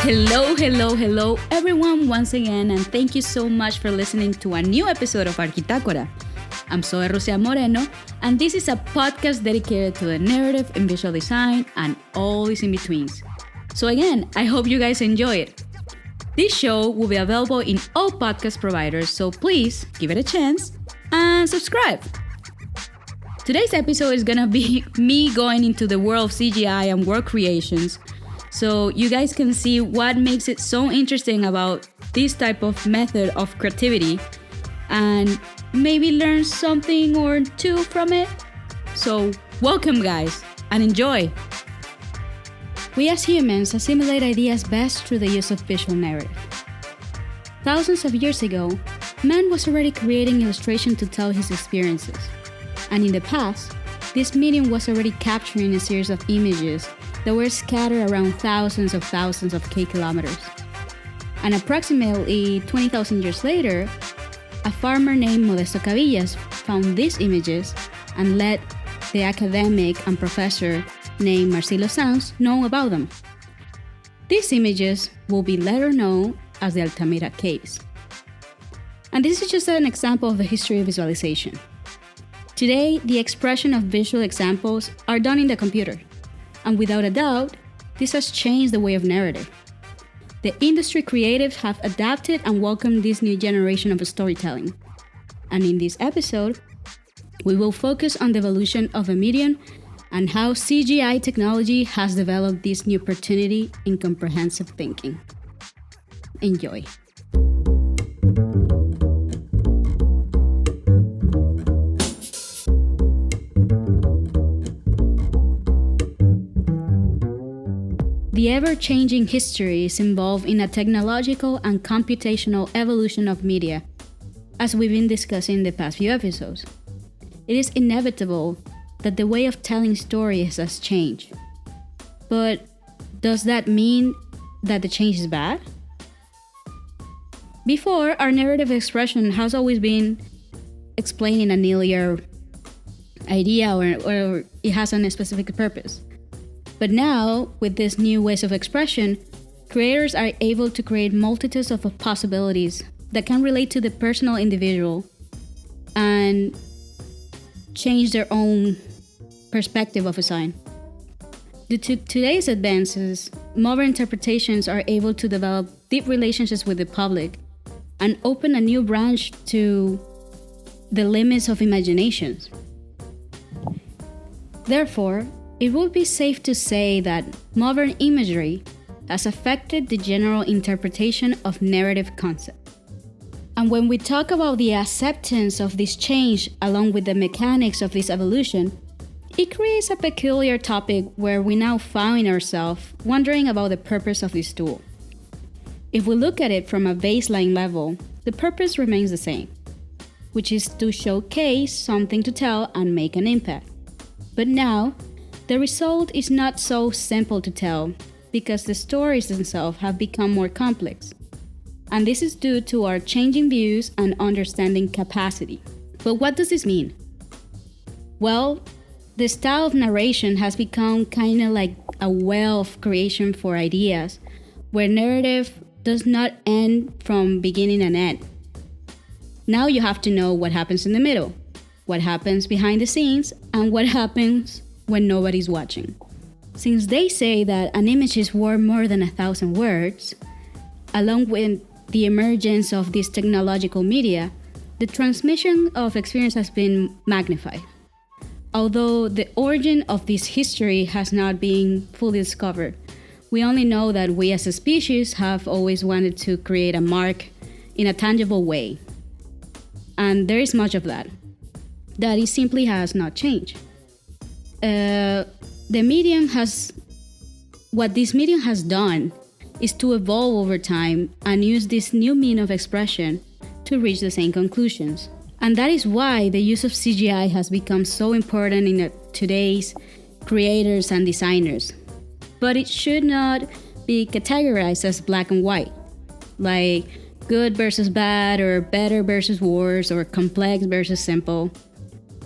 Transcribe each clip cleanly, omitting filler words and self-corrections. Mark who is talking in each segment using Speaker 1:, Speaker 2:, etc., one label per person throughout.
Speaker 1: Hello, everyone, once again, and thank you so much for listening to a new episode of Arquitectura. I'm Zoe Rosia Moreno, and this is a podcast dedicated to the narrative in visual design and all these in-betweens. So again, I hope you guys enjoy it. This show will be available in all podcast providers, so please give it a chance and subscribe. Today's episode is gonna be me going into the world of CGI and work creations, so you guys can see what makes it so interesting about this type of method of creativity and maybe learn something or two from it. So welcome guys and enjoy! We as humans assimilate ideas best through the use of visual narrative. Thousands of years ago, man was already creating illustration to tell his experiences. And in the past, this medium was already capturing a series of images that were scattered around thousands of kilometers. And approximately 20,000 years later, a farmer named Modesto Cabillas found these images and let the academic and professor named Marcelino Sanz know about them. These images will be later known as the Altamira Caves. And this is just an example of the history of visualization. Today, the expression of visual examples are done in the computer. And without a doubt, this has changed the way of narrative. The industry creatives have adapted and welcomed this new generation of storytelling. And in this episode, we will focus on the evolution of a medium and how CGI technology has developed this new opportunity in comprehensive thinking. Enjoy. The ever-changing history is involved in a technological and computational evolution of media, as we've been discussing in the past few episodes. It is inevitable that the way of telling stories has changed. But does that mean that the change is bad? Before, our narrative expression has always been explaining a linear idea or it has a specific purpose. But now, with these new ways of expression, creators are able to create multitudes of possibilities that can relate to the personal individual and change their own perspective of a sign. Due to today's advances, modern interpretations are able to develop deep relationships with the public and open a new branch to the limits of imaginations. Therefore, it would be safe to say that modern imagery has affected the general interpretation of narrative concepts. And when we talk about the acceptance of this change along with the mechanics of this evolution, it creates a peculiar topic where we now find ourselves wondering about the purpose of this tool. If we look at it from a baseline level, the purpose remains the same, which is to showcase something to tell and make an impact. But now, the result is not so simple to tell because the stories themselves have become more complex. And this is due to our changing views and understanding capacity. But what does this mean? Well, the style of narration has become kind of like a well of creation for ideas, where narrative does not end from beginning and end. Now you have to know what happens in the middle, what happens behind the scenes, and what happens when nobody's watching. Since they say that an image is worth more than 1,000 words, along with the emergence of this technological media, the transmission of experience has been magnified. Although the origin of this history has not been fully discovered, we only know that we as a species have always wanted to create a mark in a tangible way. And there is much of that it simply has not changed. What this medium has done is to evolve over time and use this new mean of expression to reach the same conclusions. And that is why the use of CGI has become so important in today's creators and designers. But it should not be categorized as black and white, like good versus bad or better versus worse or complex versus simple.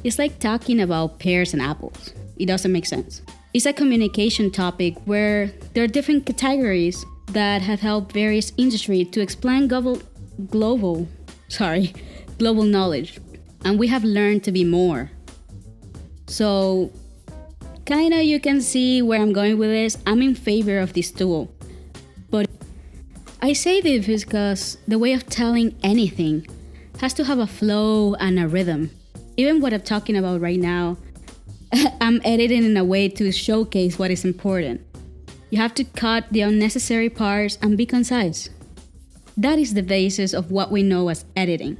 Speaker 1: It's like talking about pears and apples. It doesn't make sense. It's a communication topic where there are different categories, that have helped various industries to expand global knowledge. And we have learned to be more. So, kinda you can see where I'm going with this. I'm in favor of this tool. But I say this because the way of telling anything has to have a flow and a rhythm. Even what I'm talking about right now, I'm editing in a way to showcase what is important. You have to cut the unnecessary parts and be concise. That is the basis of what we know as editing.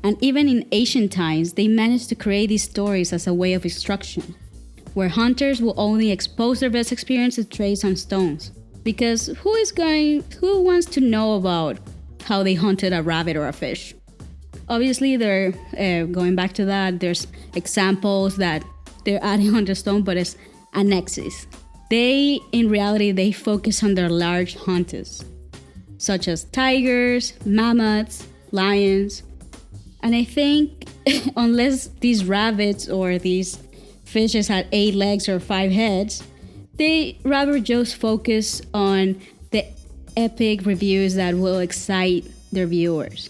Speaker 1: And even in ancient times, they managed to create these stories as a way of instruction, where hunters will only expose their best experience to trace on stones. Because who wants to know about how they hunted a rabbit or a fish? Obviously, they're going back to that, there's examples that they're adding on the stone, but it's annexes. In reality, they focus on their large hunters, such as tigers, mammoths, lions. And I think unless these rabbits or these fishes had 8 legs or 5 heads, they rather just focus on the epic reviews that will excite their viewers.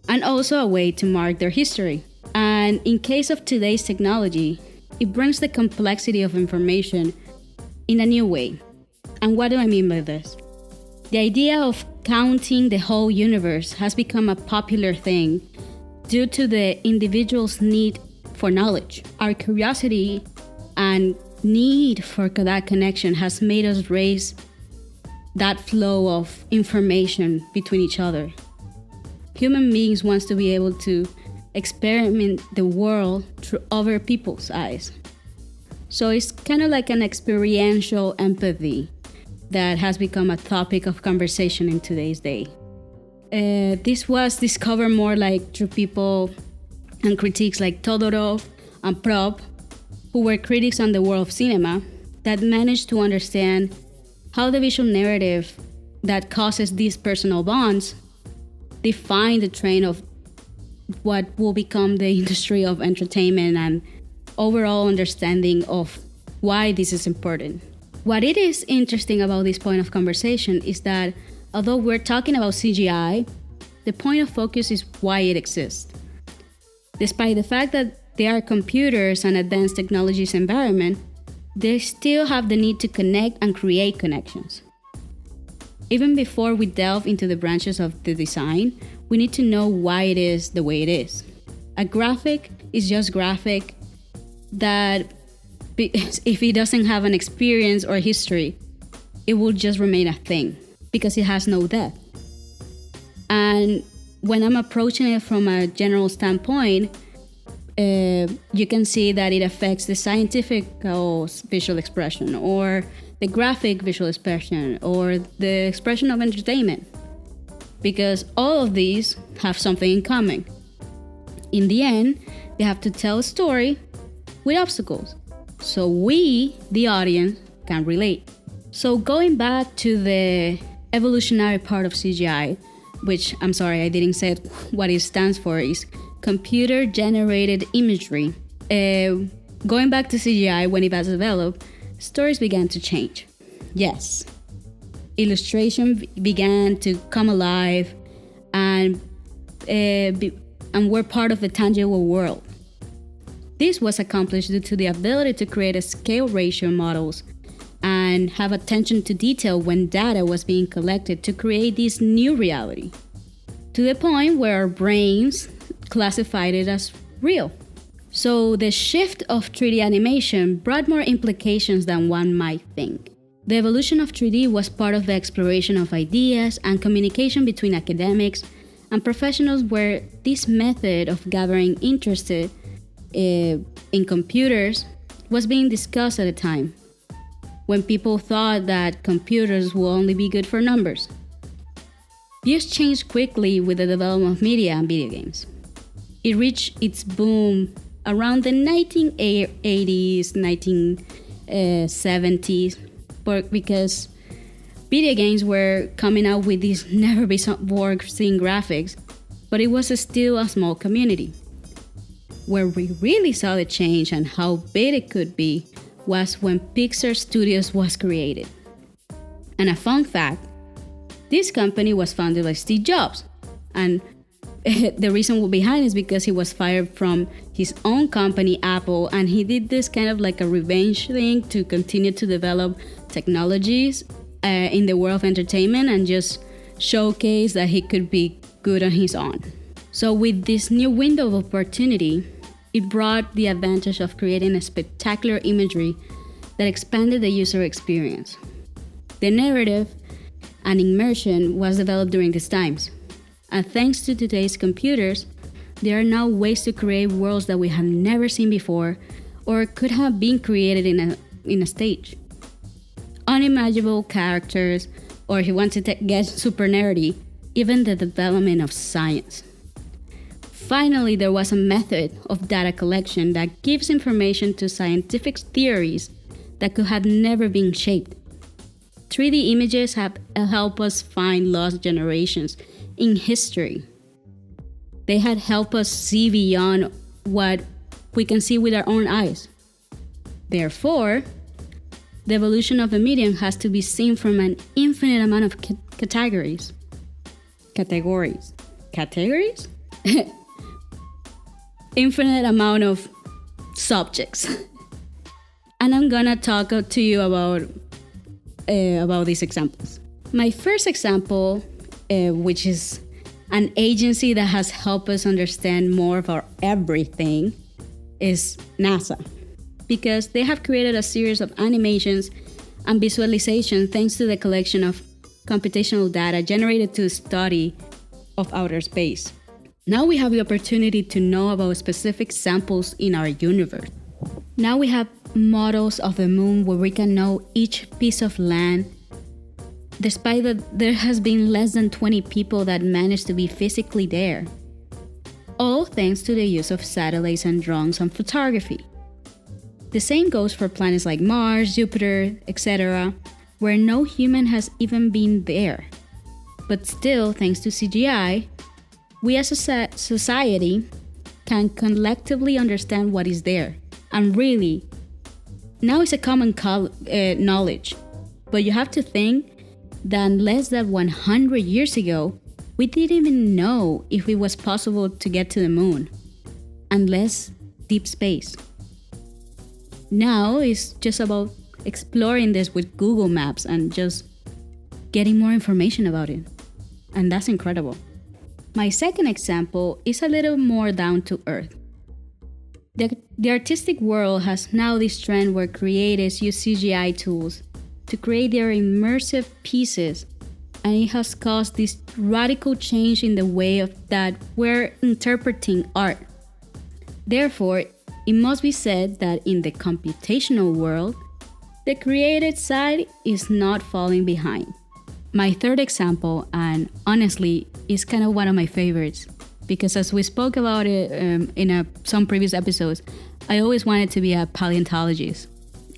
Speaker 1: And also a way to mark their history. And in case of today's technology, it brings the complexity of information in a new way. And what do I mean by this? The idea of counting the whole universe has become a popular thing due to the individual's need for knowledge. Our curiosity and need for that connection has made us raise that flow of information between each other. Human beings want to be able to experiment the world through other people's eyes. So it's kind of like an experiential empathy that has become a topic of conversation in today's day. This was discovered more like through people and critiques like Todorov and Prop, who were critics on the world of cinema that managed to understand how the visual narrative that causes these personal bonds define the trend of what will become the industry of entertainment and overall understanding of why this is important. What it is interesting about this point of conversation is that although we're talking about CGI, the point of focus is why it exists. Despite the fact that there are computers and advanced technologies environment, they still have the need to connect and create connections. Even before we delve into the branches of the design, we need to know why it is the way it is. A graphic is just graphic that if it doesn't have an experience or history, it will just remain a thing because it has no depth. And when I'm approaching it from a general standpoint, you can see that it affects the scientific visual expression or the graphic visual expression or the expression of entertainment, because all of these have something in common. In the end, they have to tell a story with obstacles, so we, the audience, can relate. So going back to the evolutionary part of CGI, which I'm sorry, I didn't say what it stands for, is computer-generated imagery. Going back to CGI, when it was developed, stories began to change. Yes, illustration began to come alive and were part of the tangible world. This was accomplished due to the ability to create a scale ratio models and have attention to detail when data was being collected to create this new reality, to the point where our brains classified it as real. So the shift of 3D animation brought more implications than one might think. The evolution of 3D was part of the exploration of ideas and communication between academics and professionals, where this method of gathering interest in computers was being discussed at a time when people thought that computers will only be good for numbers. Views changed quickly with the development of media and video games. It reached its boom around the 1980s, 1970s, because video games were coming out with these never-before-seen graphics, but it was still a small community. Where we really saw the change and how big it could be was when Pixar Studios was created. And a fun fact, This company was founded by Steve Jobs, and the reason behind is because he was fired from his own company, Apple, and he did this kind of like a revenge thing to continue to develop technologies in the world of entertainment and just showcase that he could be good on his own. So with this new window of opportunity, it brought the advantage of creating a spectacular imagery that expanded the user experience. The narrative and immersion was developed during these times. And thanks to today's computers, there are now ways to create worlds that we have never seen before or could have been created in a stage. Unimaginable characters, or if you want to get super nerdy, even the development of science. Finally, there was a method of data collection that gives information to scientific theories that could have never been shaped. 3D images have helped us find lost generations in history. They had helped us see beyond what we can see with our own eyes. Therefore, the evolution of a medium has to be seen from an infinite amount of categories? Infinite amount of subjects. And I'm gonna talk to you about these examples. My first example, which is an agency that has helped us understand more of our everything, is NASA. Because they have created a series of animations and visualization thanks to the collection of computational data generated to study of outer space. Now we have the opportunity to know about specific samples in our universe. Now we have models of the moon where we can know each piece of land, despite that there has been less than 20 people that managed to be physically there. All thanks to the use of satellites and drones and photography. The same goes for planets like Mars, Jupiter, etc., where no human has even been there. But still, thanks to CGI, we as a society can collectively understand what is there. And really, now it's a common knowledge. But you have to think that less than 100 years ago, we didn't even know if it was possible to get to the moon, unless deep space. Now it's just about exploring this with Google Maps and just getting more information about it. And that's incredible. My second example is a little more down to earth. The artistic world has now this trend where creators use CGI tools to create their immersive pieces, and it has caused this radical change in the way that we're interpreting art. Therefore, it must be said that in the computational world, the creative side is not falling behind. My third example, and honestly, is kind of one of my favorites, because as we spoke about it in some previous episodes, I always wanted to be a paleontologist.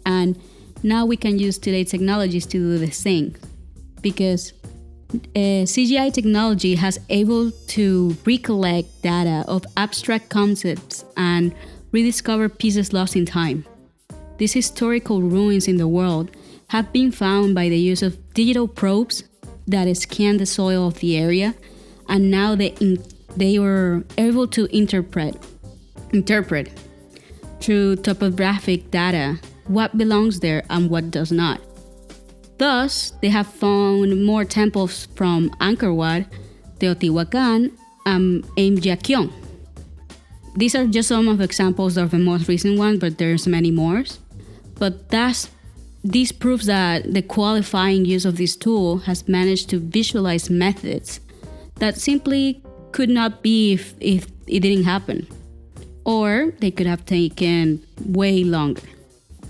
Speaker 1: And now we can use today's technologies to do the same, because CGI technology has able to recollect data of abstract concepts and rediscover pieces lost in time. These historical ruins in the world have been found by the use of digital probes that scan the soil of the area, and now they were able to interpret through topographic data what belongs there and what does not. Thus, they have found more temples from Angkor Wat, Teotihuacan, and Myeongdong. These are just some of the examples of the most recent ones, but there's many more. But this proves that the qualifying use of this tool has managed to visualize methods that simply could not be if it didn't happen. Or they could have taken way longer.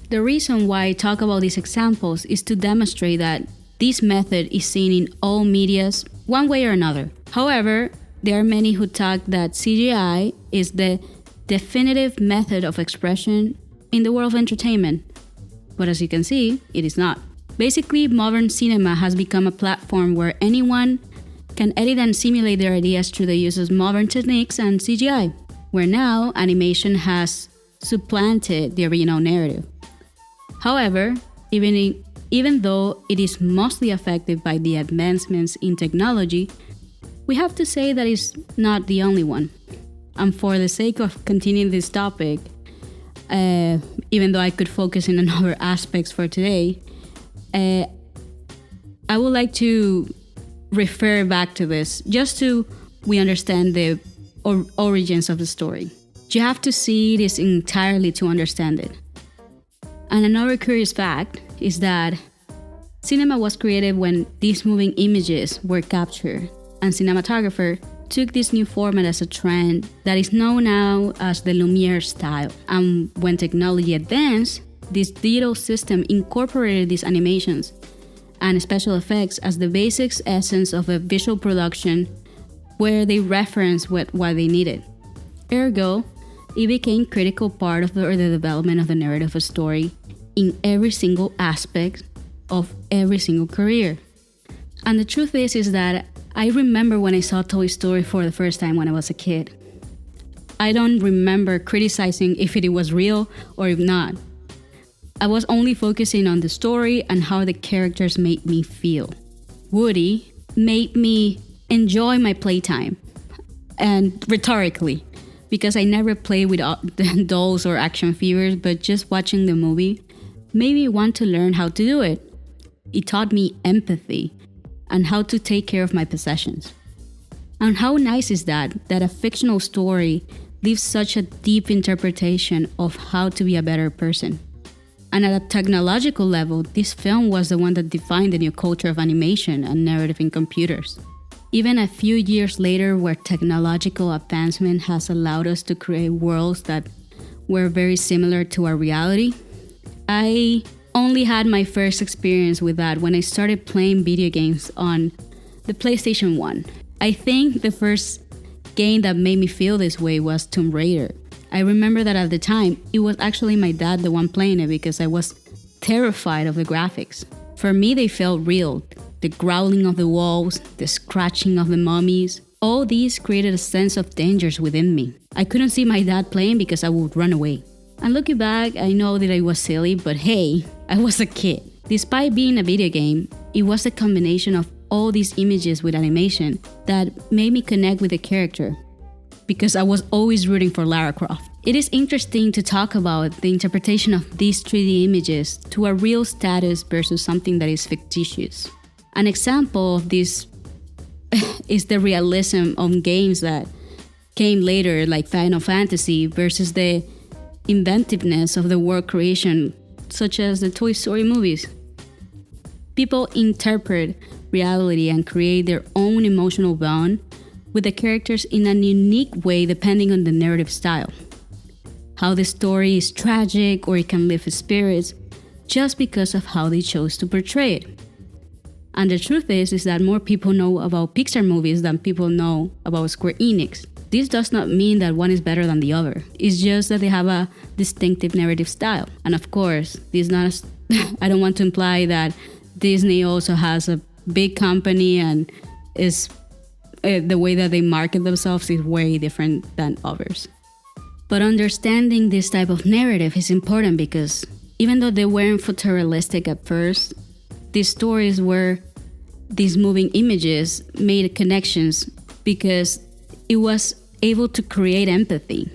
Speaker 1: The reason why I talk about these examples is to demonstrate that this method is seen in all medias, one way or another. However, there are many who talk that CGI is the definitive method of expression in the world of entertainment. But as you can see, it is not. Basically, modern cinema has become a platform where anyone can edit and simulate their ideas through the use of modern techniques and CGI, where now animation has supplanted the original narrative. However, even even though it is mostly affected by the advancements in technology, we have to say that it's not the only one. And for the sake of continuing this topic, even though I could focus in on other aspects for today, I would like to refer back to this just so we understand the origins of the story. You have to see this entirely to understand it. And another curious fact is that cinema was created when these moving images were captured, and cinematographer took this new format as a trend that is known now as the Lumiere style. And when technology advanced, this digital system incorporated these animations and special effects as the basic essence of a visual production, where they reference what they needed. Ergo, it became a critical part of the development of the narrative of a story in every single aspect of every single career. And the truth is that I remember when I saw Toy Story for the first time when I was a kid. I don't remember criticizing if it was real or if not. I was only focusing on the story and how the characters made me feel. Woody made me enjoy my playtime, and rhetorically, because I never played with dolls or action figures, but just watching the movie made me want to learn how to do it. It taught me empathy and how to take care of my possessions. And how nice is that a fictional story leaves such a deep interpretation of how to be a better person. And at a technological level, this film was the one that defined the new culture of animation and narrative in computers. Even a few years later, where technological advancement has allowed us to create worlds that were very similar to our reality, I only had my first experience with that when I started playing video games on the PlayStation 1. I think the first game that made me feel this way was Tomb Raider. I remember that at the time, it was actually my dad the one playing it because I was terrified of the graphics. For me, they felt real. The growling of the wolves, the scratching of the mummies, all these created a sense of dangers within me. I couldn't see my dad playing because I would run away. And looking back, I know that I was silly, but hey, I was a kid. Despite being a video game, it was a combination of all these images with animation that made me connect with the character, because I was always rooting for Lara Croft. It is interesting to talk about the interpretation of these 3D images to a real status versus something that is fictitious. An example of this is the realism of games that came later, like Final Fantasy, versus the inventiveness of the world creation, such as the Toy Story movies. People interpret reality and create their own emotional bond with the characters in a unique way depending on the narrative style. How the story is tragic or it can lift spirits just because of how they chose to portray it. And the truth is that more people know about Pixar movies than people know about Square Enix. This does not mean that one is better than the other. It's just that they have a distinctive narrative style. And of course, this is not I don't want to imply that Disney also has a big company and is the way that they market themselves is way different than others. But understanding this type of narrative is important because even though they weren't photorealistic at first, these stories were these moving images made connections because it was able to create empathy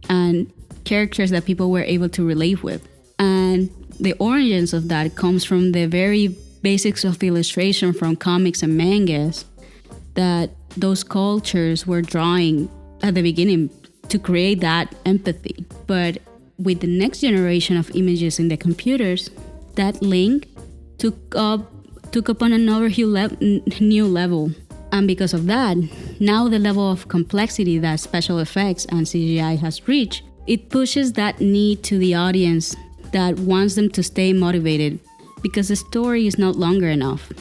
Speaker 1: and characters that people were able to relate with. And the origins of that comes from the very basics of illustration from comics and mangas that those cultures were drawing at the beginning to create that empathy. But with the next generation of images in the computers, that link took up on another new level. And because of that, now the level of complexity that special effects and CGI has reached, it pushes that need to the audience that wants them to stay motivated because the story is not longer enough.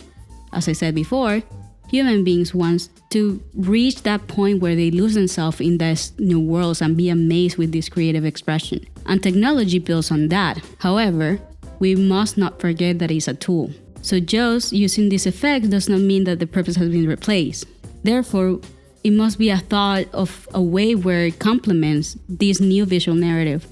Speaker 1: As I said before, human beings want to reach that point where they lose themselves in these new worlds and be amazed with this creative expression. And technology builds on that. However, we must not forget that it's a tool. So just using these effects does not mean that the purpose has been replaced. Therefore, it must be a thought of a way where it complements this new visual narrative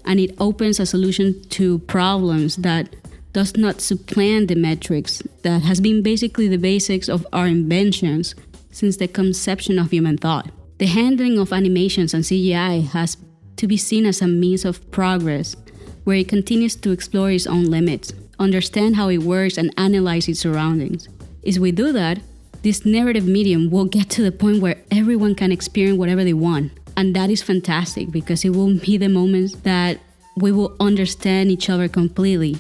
Speaker 1: and it opens a solution to problems that does not supplant the metrics that has been basically the basics of our inventions since the conception of human thought. The handling of animations and CGI has to be seen as a means of progress where it continues to explore its own limits, understand how it works, and analyze its surroundings. As we do that, this narrative medium will get to the point where everyone can experience whatever they want. And that is fantastic because it will be the moments that we will understand each other completely.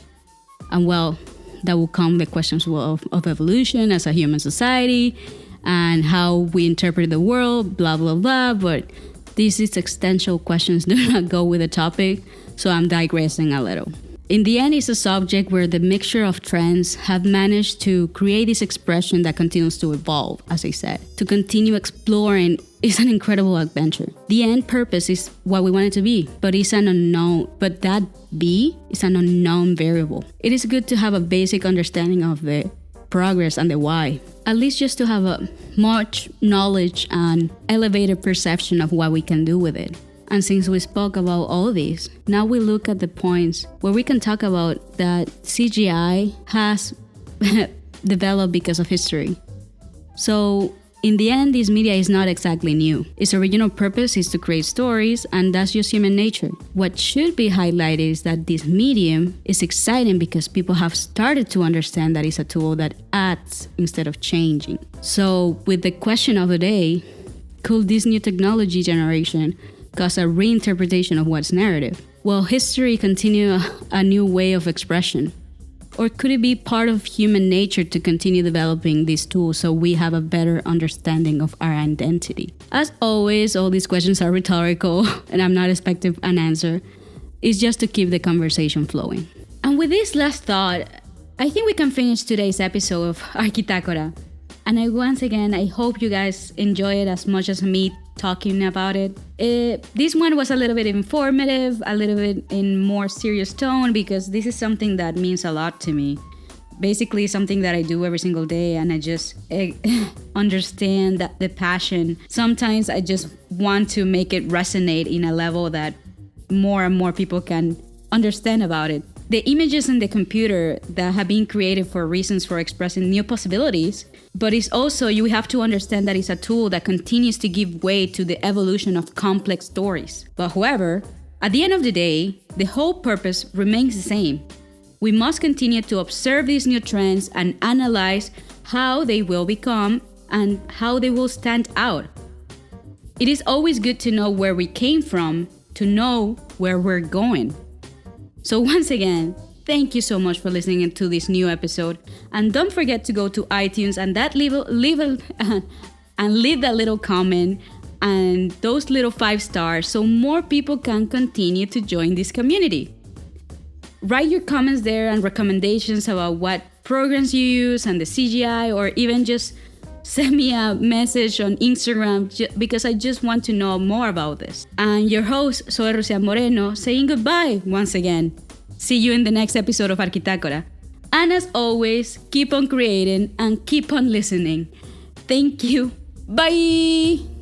Speaker 1: And well, that will come the questions of evolution as a human society and how we interpret the world, blah, blah, blah. But these existential questions do not go with the topic, so I'm digressing a little. In the end, it's a subject where the mixture of trends have managed to create this expression that continues to evolve, as I said. To continue exploring is an incredible adventure. The end purpose is what we want it to be, but it's an unknown. But that be is an unknown variable. It is good to have a basic understanding of the progress and the why. At least just to have a much knowledge and elevated perception of what we can do with it. And since we spoke about all these, now we look at the points where we can talk about that CGI has developed because of history. So in the end, this media is not exactly new. Its original purpose is to create stories, and that's just human nature. What should be highlighted is that this medium is exciting because people have started to understand that it's a tool that adds instead of changing. So with the question of the day, could this new technology generation cause a reinterpretation of what's narrative? Will history continue a new way of expression? Or could it be part of human nature to continue developing these tools so we have a better understanding of our identity? As always, all these questions are rhetorical and I'm not expecting an answer. It's just to keep the conversation flowing. And with this last thought, I think we can finish today's episode of Arquitectura. And once again, I hope you guys enjoy it as much as me talking about it. This one was a little bit informative, a little bit in more serious tone, because this is something that means a lot to me. Basically, something that I do every single day, and I just understand that the passion. Sometimes I just want to make it resonate in a level that more and more people can understand about it. The images in the computer that have been created for reasons for expressing new possibilities, but it's also, you have to understand that it's a tool that continues to give way to the evolution of complex stories. But however, at the end of the day, the whole purpose remains the same. We must continue to observe these new trends and analyze how they will become and how they will stand out. It is always good to know where we came from, to know where we're going. So once again, thank you so much for listening to this new episode. And don't forget to go to iTunes and leave that little comment and those little 5 stars so more people can continue to join this community. Write your comments there and recommendations about what programs you use and the CGI, or even just send me a message on Instagram because I just want to know more about this. And your host, Soy Rosia Moreno, saying goodbye once again. See you in the next episode of Arquitectura. And as always, keep on creating and keep on listening. Thank you. Bye!